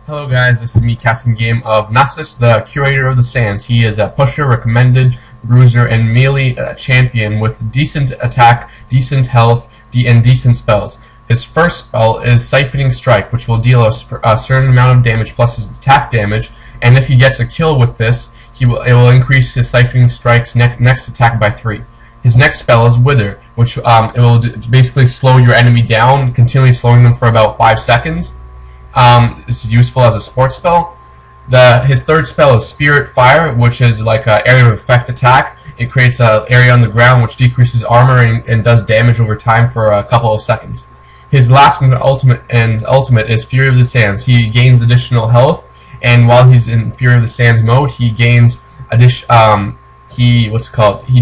Hello guys, this is me casting game of Nasus, the Curator of the Sands. He is a pusher, recommended, bruiser, and melee champion with decent attack, decent health, and decent spells. His first spell is Siphoning Strike, which will deal a certain amount of damage plus his attack damage, and if he gets a kill with this, it will increase his Siphoning Strike's next attack by 3. His next spell is Wither, which it will basically slow your enemy down, continually slowing them for about 5 seconds. This is useful as a support spell. His third spell is Spirit Fire, which is like an area of effect attack. It creates an area on the ground which decreases armor and does damage over time for a couple of seconds. His last and ultimate is Fury of the Sands. He gains additional health, and while he's in Fury of the Sands mode, he gains he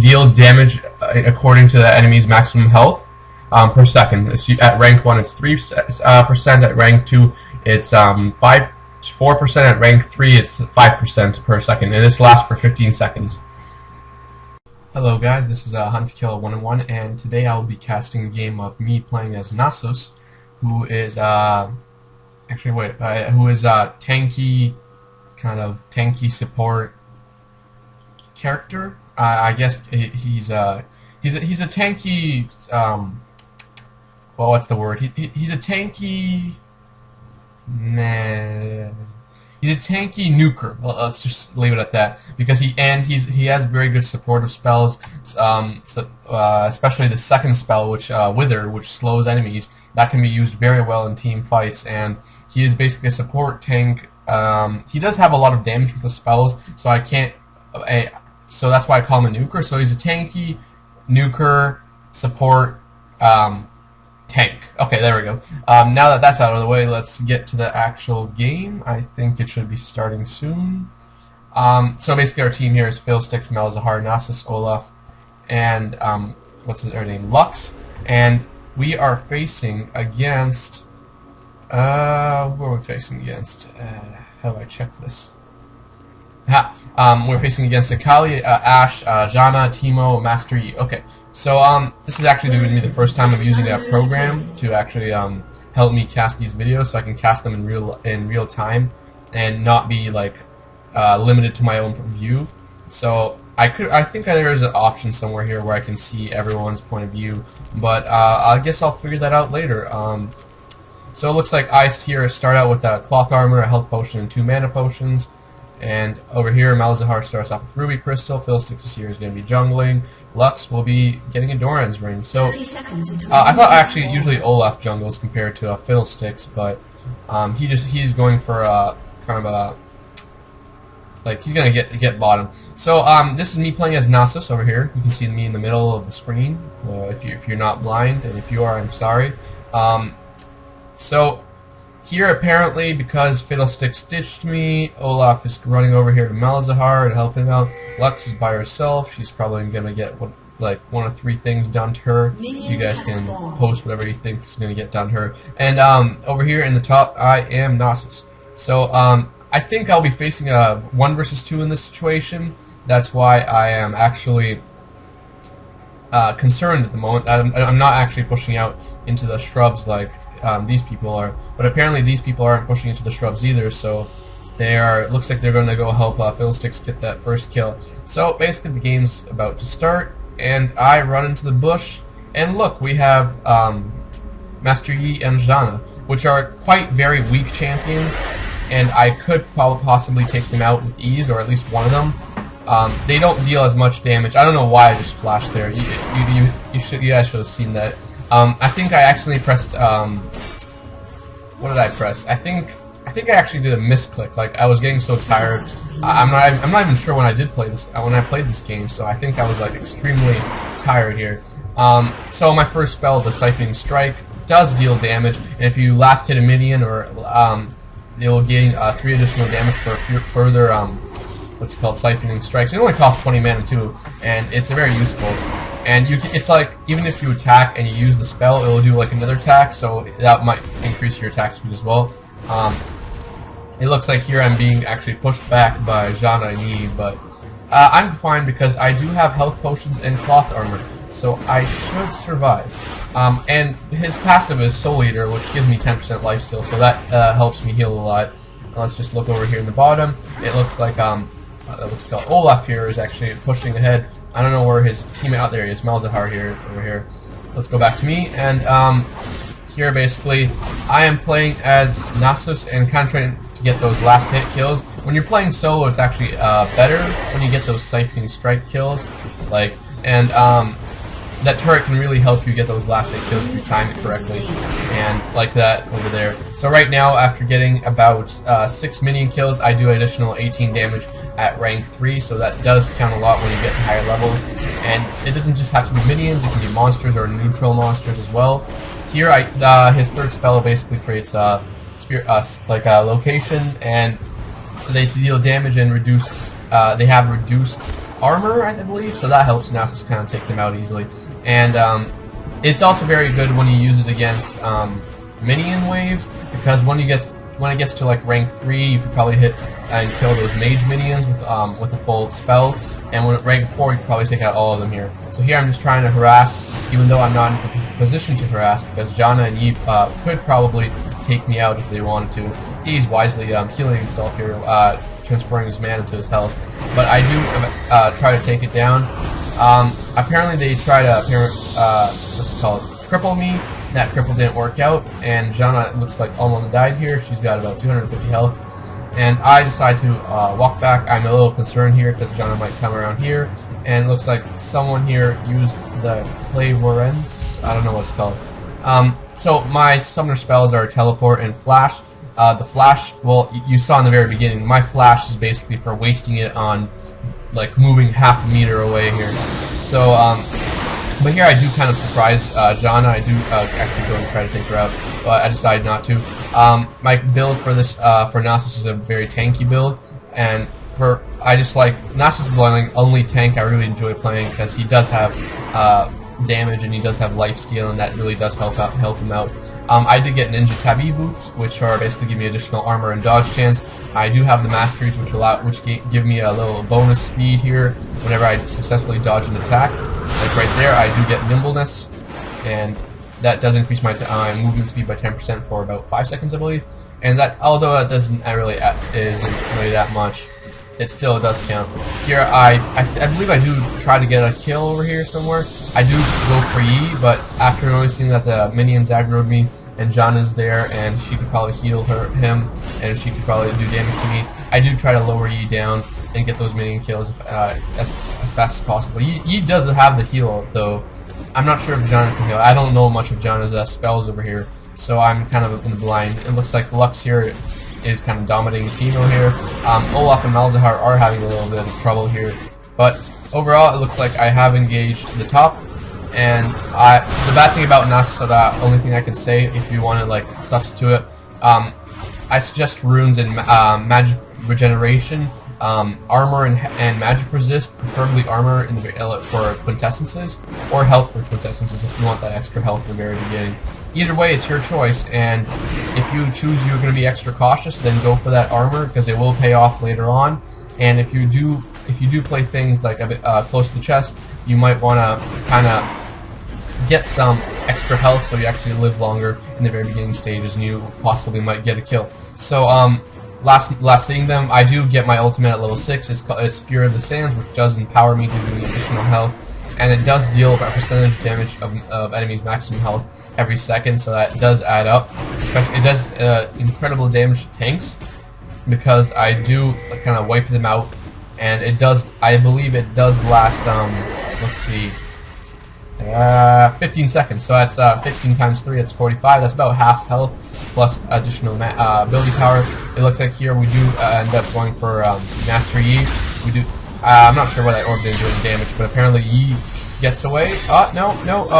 deals damage according to the enemy's maximum health per second. At rank 1 it's 3%, at rank 2 it's 4%, at rank 3 it's 5% per second, and this lasts for 15 seconds. Hello guys, this is Hunt to Kill 1-on-1, and today I will be casting a game of me playing as Nasus, who is tanky, kind of tanky support character. I guess he's a tanky, well, what's the word? He's a tanky, he's a tanky nuker. Well, let's just leave it at that, because he has very good supportive spells, especially the second spell, which Wither, which slows enemies. That can be used very well in team fights, and he is basically a support tank. He does have a lot of damage with the spells, so so that's why I call him a nuker. So he's a tanky nuker support tank. Okay, there we go. Now that that's out of the way, let's get to the actual game. I think it should be starting soon. So basically our team here is Fiddlesticks, Malzahar, Nasus, Olaf, and what's his name? Lux. And we are facing against who are we facing against? How do I check this? We're facing against Akali, Ashe, Janna, Teemo, Master Yi. Okay, so this is actually going to be the first time I'm using a program to actually help me cast these videos, so I can cast them in real time and not be like limited to my own view. So I think there is an option somewhere here where I can see everyone's point of view, but I guess I'll figure that out later. So it looks like Iced here start out with a cloth armor, a health potion, and 2 mana potions. And over here, Malzahar starts off with Ruby Crystal. Fiddlesticks here is going to be jungling. Lux will be getting a Doran's Ring. So I thought actually usually Olaf jungles compared to Fiddlesticks, but he's going for kind of a, like, he's going to get bottom. So this is me playing as Nasus over here. You can see me in the middle of the screen if you're not blind, and if you are, I'm sorry. So here, apparently, because Fiddlesticks ditched me, Olaf is running over here to Malzahar and helping out. Lux is by herself. She's probably going to get like 1 or 3 things done to her. You guys can post whatever you think is going to get done to her. And over here in the top, I am Nasus. So I think I'll be facing a 1 versus 2 in this situation. That's why I am actually concerned at the moment. I'm not actually pushing out into the shrubs like these people are, but apparently these people aren't pushing into the shrubs either, so it looks like they're going to go help Fiddlesticks get that first kill. So basically the game's about to start, and I run into the bush, and look, we have Master Yi and Janna, which are quite very weak champions, and I could possibly take them out with ease, or at least one of them. They don't deal as much damage. I don't know why I just flashed there. You guys should have seen that. I think I accidentally pressed, what did I press? I think I actually did a misclick. Like, I was getting so tired. I'm not even sure when I played this game, so I think I was like extremely tired here. So my first spell, the Siphoning Strike, does deal damage, and if you last hit a minion, or they will gain 3 additional damage for further what's called Siphoning Strikes. It only costs 20 mana too, and it's very useful. And it's like, even if you attack and you use the spell, it will do like another attack, so that might increase your attack speed as well. It looks like here I'm being actually pushed back by Janna and Yi, but I'm fine because I do have health potions and cloth armor, so I should survive. And his passive is Soul Eater, which gives me 10% lifesteal, so that helps me heal a lot. Let's just look over here in the bottom. It looks like what's called Olaf here is actually pushing ahead. I don't know where his teammate out there is. Malzahar here over here. Let's go back to me, and here basically I am playing as Nasus and kind of trying to get those last hit kills. When you're playing solo, it's actually better when you get those siphoning strike kills, that turret can really help you get those last hit kills if you time it correctly, and like that over there. So right now, after getting about 6 minion kills, I do additional 18 damage at rank 3, so that does count a lot when you get to higher levels. And it doesn't just have to be minions, it can be monsters or neutral monsters as well. Here, his third spell basically creates a location, and they deal damage and reduced. They have reduced armor, I believe, so that helps Nasus kind of take them out easily. And it's also very good when you use it against minion waves, because when it gets to like rank 3, you could probably hit and kill those mage minions with a full spell. And when at rank 4, you can probably take out all of them here. So here I'm just trying to harass, even though I'm not in a position to harass, because Janna and Eve could probably take me out if they wanted to. He's wisely healing himself here, transferring his mana to his health. But I do try to take it down. Apparently they try to, cripple me. That cripple didn't work out, and Janna looks like almost died here. She's got about 250 health. And I decide to walk back. I'm a little concerned here because Janna might come around here. And it looks like someone here used the Clavorence. I don't know what it's called. So my summoner spells are Teleport and Flash. The Flash, well, you saw in the very beginning, my Flash is basically for wasting it on like moving half a meter away here. So, but here I do kind of surprise Janna. I do actually go and try to take her out, but I decided not to. My build for this for Nasus is a very tanky build, and I just like Nasus is the only tank I really enjoy playing because he does have damage and he does have lifesteal, and that really does help him out. I did get Ninja Tabi boots, which are basically give me additional armor and dodge chance. I do have the masteries, which give me a little bonus speed here whenever I successfully dodge an attack. Like right there, I do get nimbleness, and that does increase my movement speed by 10% for about 5 seconds, I believe. And that, although that isn't really that much, it still does count. Here, I believe I do try to get a kill over here somewhere. I do go for Yi, but after noticing that the minions aggroed me, and Janna's there, and she could probably heal him, and she could probably do damage to me, I do try to lower Yi down and get those minion kills as fast as possible. Yi does have the heal, though. I'm not sure if Janna can heal. I don't know much of Janna's spells over here, so I'm kind of in the blind. It looks like Lux here is kind of dominating Timo here. Olaf and Malzahar are having a little bit of trouble here, but overall it looks like I have engaged the top. And the bad thing about Nasus, so the only thing I can say, if you want to like substitute it, I suggest runes and magic regeneration, armor and magic resist, preferably armor for quintessences, or health for quintessences if you want that extra health at the very beginning. Either way, it's your choice, and if you choose you're going to be extra cautious, then go for that armor because it will pay off later on. And if you do play things like a bit close to the chest, you might want to kind of get some extra health so you actually live longer in the very beginning stages, and you possibly might get a kill. So last seeing them, I do get my ultimate at level 6. It's Fury of the Sands, which does empower me to do additional health, and it does deal a percentage damage of enemies' maximum health every second, so that does add up. Especially, it does incredible damage to tanks because I do kind of wipe them out, and it does. I believe it does last. Let's see. 15 seconds, so that's 15 times 3, that's 45, that's about half health, plus additional ability power. It looks like here we do end up going for Master Yi. We do, I'm not sure why that orb didn't do any damage, but apparently Yi gets away. No,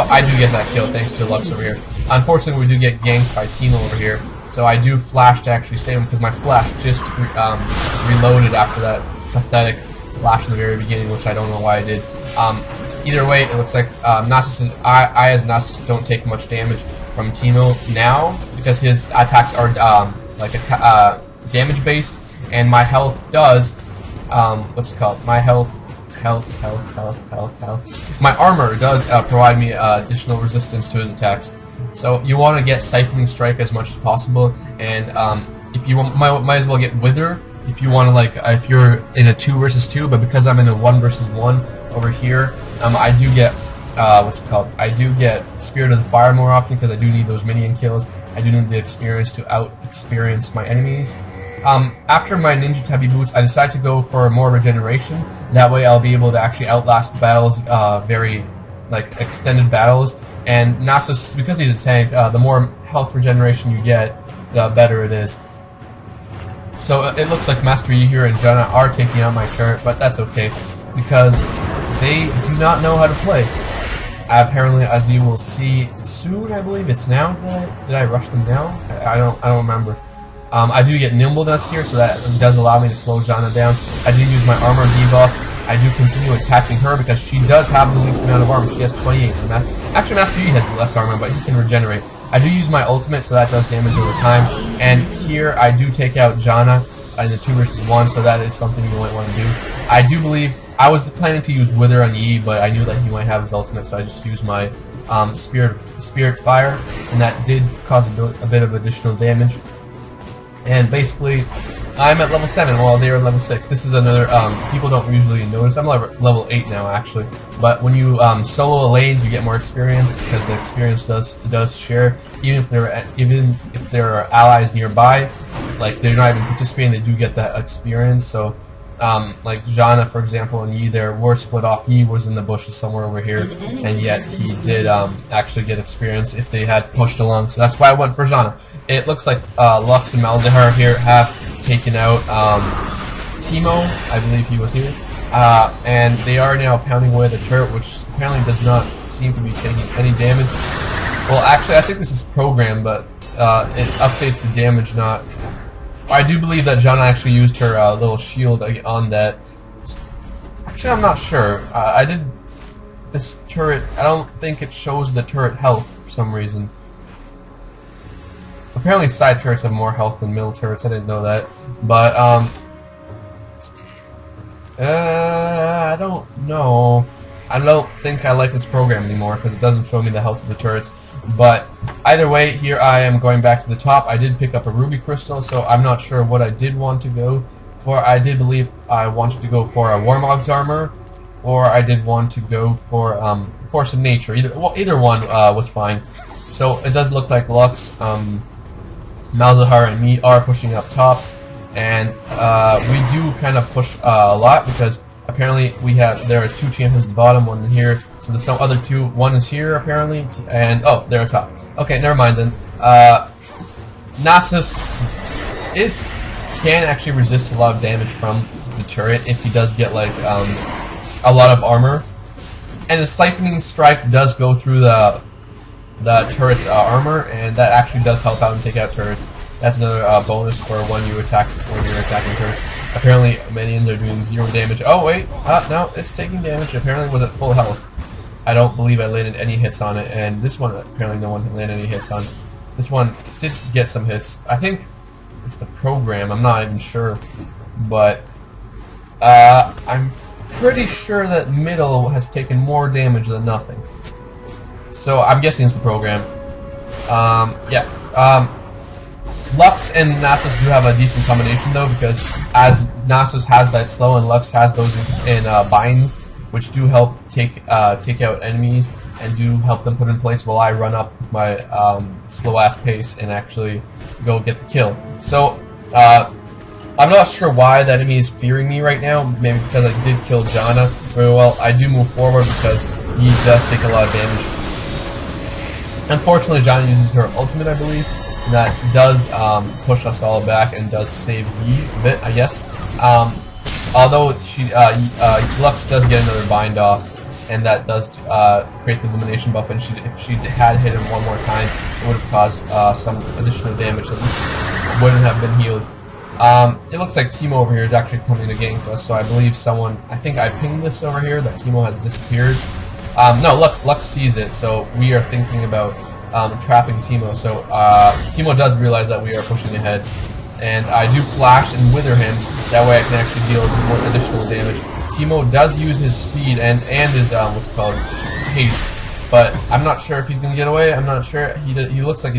I do get that kill thanks to Lux over here. Unfortunately, we do get ganked by Timo over here, so I do flash to actually save him, because my flash just reloaded after that pathetic flash in the very beginning, which I don't know why I did. Either way, it looks like Nasus and I as Nasus don't take much damage from Timo now because his attacks are damage based, and my health does what's it called? My health. My armor does provide me additional resistance to his attacks. So you want to get Siphoning Strike as much as possible, and if you want, might as well get Wither if you want to, like, if you're in a 2 versus 2. But because I'm in a 1 versus 1 over here, I do get what's it called? I do get Spirit of the Fire more often because I do need those minion kills. I do need the experience to out-experience my enemies. After my Ninja Tabi boots, I decided to go for more regeneration. That way I'll be able to actually outlast battles, very, like, extended battles. And Nasus, because he's a tank, the more health regeneration you get, the better it is. So it looks like Master Yi here and Janna are taking out my turret, but that's okay, because they do not know how to play. Apparently, as you will see soon, I believe it's now. Did I rush them down? I don't remember. I do get nimbleness here, so that does allow me to slow Janna down. I do use my armor debuff. I do continue attacking her because she does have the least amount of armor. She has 28. Actually, Master Yi has less armor, but he can regenerate. I do use my ultimate, so that does damage over time. And here, I do take out Janna in the 2 versus 1, so that is something you might want to do. I do believe I was planning to use Wither on Yi, but I knew that he might have his ultimate, so I just used my Spirit Fire, and that did cause a bit of additional damage. And basically, I'm at level 7 while they are level 6. This is another, people don't usually notice. I'm level 8 now, actually. But when you solo lanes, you get more experience, because the experience does share. Even if there are allies nearby, like they're not even participating, they do get that experience. So, like Janna, for example, and Yi there were split off. Yi was in the bushes somewhere over here, and yet he did actually get experience if they had pushed along. So that's why I went for Janna. It looks like Lux and Malzahar here have taken out Teemo. I believe he was here. And they are now pounding away the turret, which apparently does not seem to be taking any damage. Well, actually, I think this is programmed, but it updates the damage not. I do believe that Janna actually used her little shield on that. Actually, I'm not sure. This turret, I don't think it shows the turret health for some reason. Apparently side turrets have more health than middle turrets, I didn't know that. But, I don't know. I don't think I like this program anymore, because it doesn't show me the health of the turrets. But, either way, here I am going back to the top. I did pick up a ruby crystal, so I'm not sure what I did want to go for. I did believe I wanted to go for a Warmog's armor, or I did want to go for, Force of Nature. Either one was fine. So, it does look like Lux, Malzahar and me are pushing up top, and we do kind of push a lot, because apparently there are 2 champions at the bottom, one here, so there's some other 2, one is here apparently, and oh, they're top. Okay, never mind then. Nasus can actually resist a lot of damage from the turret if he does get like a lot of armor, and the Siphoning Strike does go through the turret's armor, and that actually does help out and take out turrets. That's another bonus for when you're attacking turrets. Apparently, minions are doing 0 damage. Oh wait, no, it's taking damage. Apparently, it was at full health. I don't believe I landed any hits on it, and this one apparently no one landed any hits on. This one did get some hits. I think it's the program. I'm not even sure, but I'm pretty sure that middle has taken more damage than nothing. So I'm guessing it's the program. Lux and Nasus do have a decent combination though, because as Nasus has that slow and Lux has those in binds, which do help take out enemies and do help them put in place while I run up with my slow ass pace and actually go get the kill. So I'm not sure why that enemy is fearing me right now. Maybe because I did kill Janna very well. I do move forward because he does take a lot of damage. Unfortunately, Janna uses her ultimate, I believe, and that does push us all back and does save Yi a bit, I guess. Although Lux does get another bind off, and that does create the illumination buff, and if she had hit him one more time, it would have caused some additional damage that wouldn't have been healed. It looks like Teemo over here is actually coming to gank us, so I believe I think I pinged this over here, that Teemo has disappeared. No, Lux sees it, so we are thinking about trapping Teemo. So Teemo does realize that we are pushing ahead, and I do flash and wither him. That way I can actually deal more additional damage. Teemo does use his speed and his what's it called, haste, but I'm not sure if he's gonna get away. I'm not sure. He looks like